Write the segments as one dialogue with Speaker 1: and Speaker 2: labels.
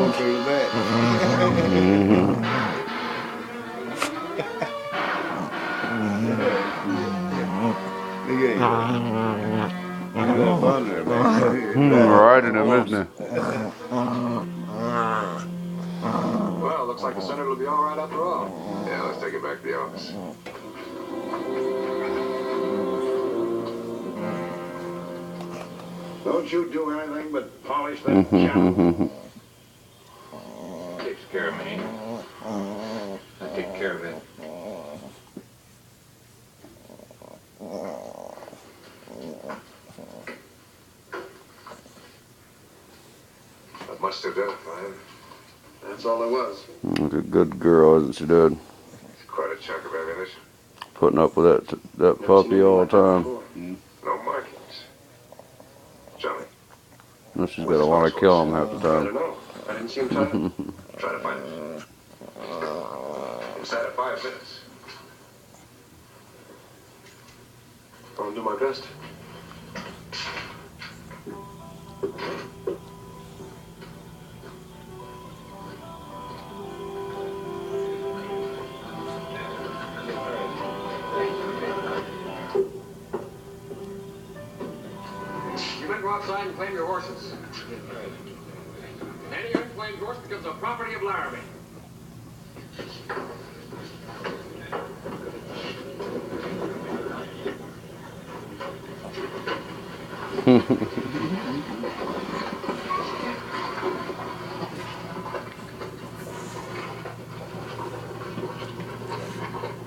Speaker 1: going through the back. Look at you. He's up under him, man.
Speaker 2: Riding him, isn't he?
Speaker 3: Well, looks like the senator will be all right after all. Yeah, let's take it back to the office.
Speaker 1: Don't you do anything but polish that cattle.
Speaker 3: Takes care of me. I take care of it. Not much to identify him. That's all there was.
Speaker 2: Like a good girl, isn't she, Dad?
Speaker 3: It's quite a chunk of ammunition.
Speaker 2: Putting up with that puppy all the time.
Speaker 3: No markings. Johnny.
Speaker 2: And she's gonna want to kill him half the
Speaker 3: I
Speaker 2: time.
Speaker 3: don't know. I didn't see him try to find it. Inside of 5 minutes. I'll do my best. You men go outside and claim your horses. Any unclaimed horse becomes a property of Laramie.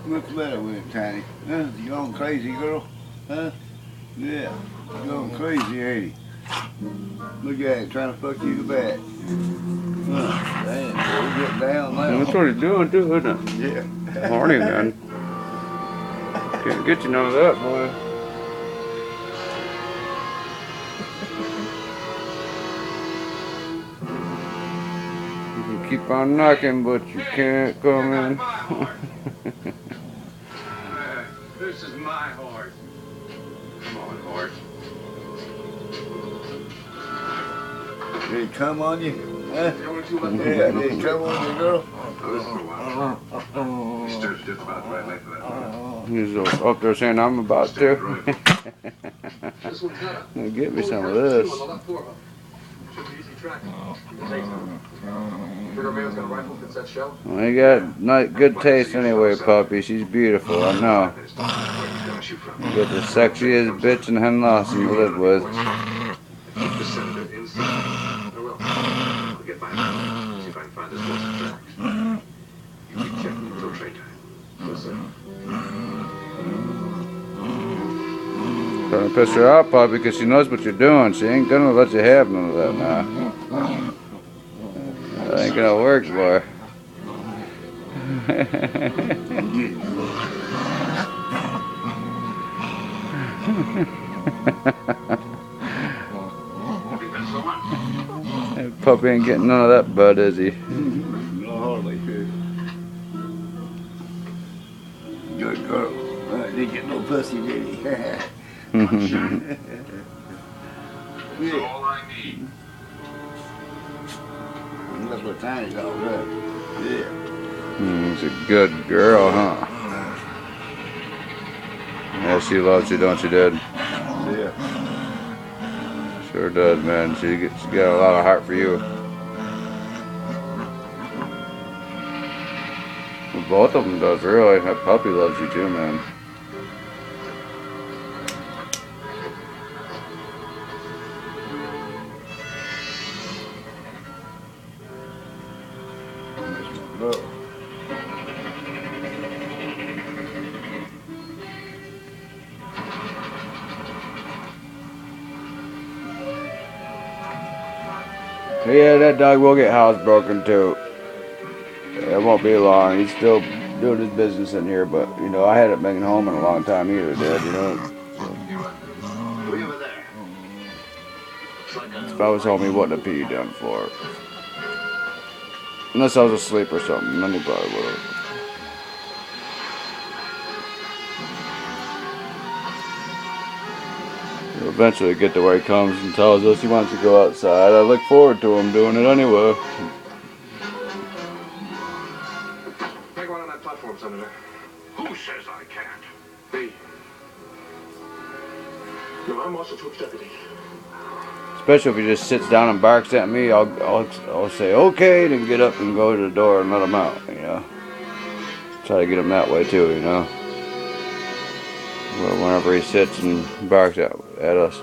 Speaker 1: What's the matter with him, Tiny? Huh? You going crazy, girl? Huh? Yeah. You going crazy, ain't he? Look at him trying to fuck you in the back. Damn, boy, get down now.
Speaker 2: That's what he's doing, too, isn't it?
Speaker 1: Yeah.
Speaker 2: Horny, man. Can't get you none of that, boy. You can keep on knocking, but you can't come in.
Speaker 3: This is my horse. Come on, horse.
Speaker 1: Did he come on you? Huh?
Speaker 3: The only two left.
Speaker 1: Yeah, did he come on you, girl?
Speaker 3: He stood just about the right length of that.
Speaker 2: He's up there saying, I'm about to.
Speaker 3: This one's got a
Speaker 2: Get me some of this.
Speaker 3: on the left forearm. Should be easy tracking. Figure a man's got a rifle fits that shell.
Speaker 2: Well, he got good taste anyway, puppy. She's beautiful, I know. You got the sexiest bitch in Henlossie you live with.
Speaker 3: The senator inside. I will. I'll get by now. See if I can find this horse's tracks. You keep checking until train time. Yes, sir.
Speaker 2: Trying to piss her off, puppy, because she knows what you're doing. She ain't gonna let you have none of that now. That ain't gonna work, boy. That puppy ain't getting none of that bud, is he?
Speaker 1: No, hardly could. Good girl. Didn't get no pussy, did he?
Speaker 3: That's all I need.
Speaker 1: That's what Tiny's all right. Yeah.
Speaker 2: She's a good girl, huh? Yeah, she loves you, don't you, Dad?
Speaker 1: Yeah.
Speaker 2: Sure does, man. She got a lot of heart for you. Well, both of them does, really. That puppy loves you too, man.
Speaker 1: Look.
Speaker 2: Yeah, that dog will get housebroken too. It won't be long. He's still doing his business in here, but you know, I hadn't been home in a long time either, Dad. You know,
Speaker 3: Way over there.
Speaker 2: if I was home, he wouldn't have peed down the floor. Unless I was asleep or something, then he probably would have. He'll eventually get to where he comes and tells us he wants to go outside. I look forward to him doing it anyway.
Speaker 3: No, I'm Marshal Troop's deputy.
Speaker 2: Especially if he just sits down and barks at me, I'll say okay, then get up and go to the door and let him out. You know, try to get him that way too. You know, well, whenever he sits and barks at us,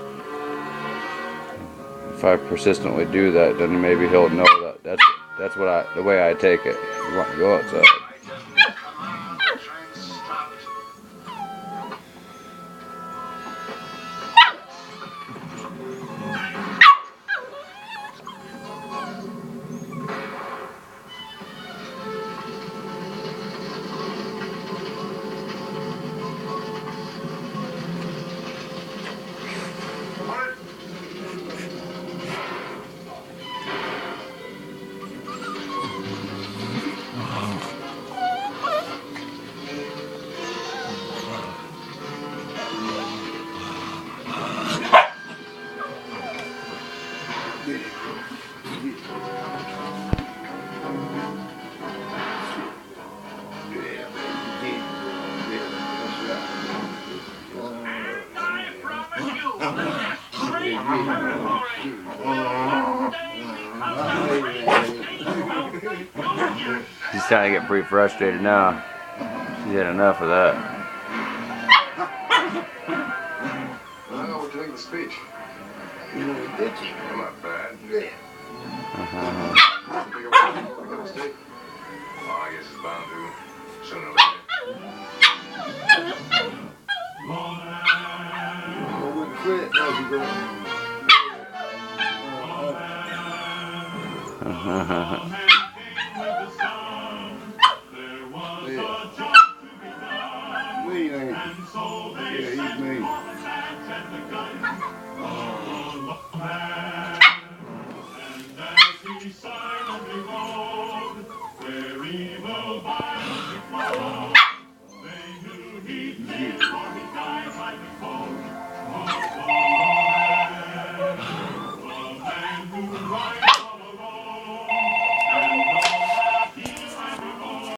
Speaker 2: if I persistently do that, then maybe he'll know that that's the way I take it. You want to go outside. He's starting to get pretty frustrated now. He's had enough of that.
Speaker 3: Well, what do you think of the speech? Not bad. Bigger mistake? Well, I guess it's bound to. Sooner or later.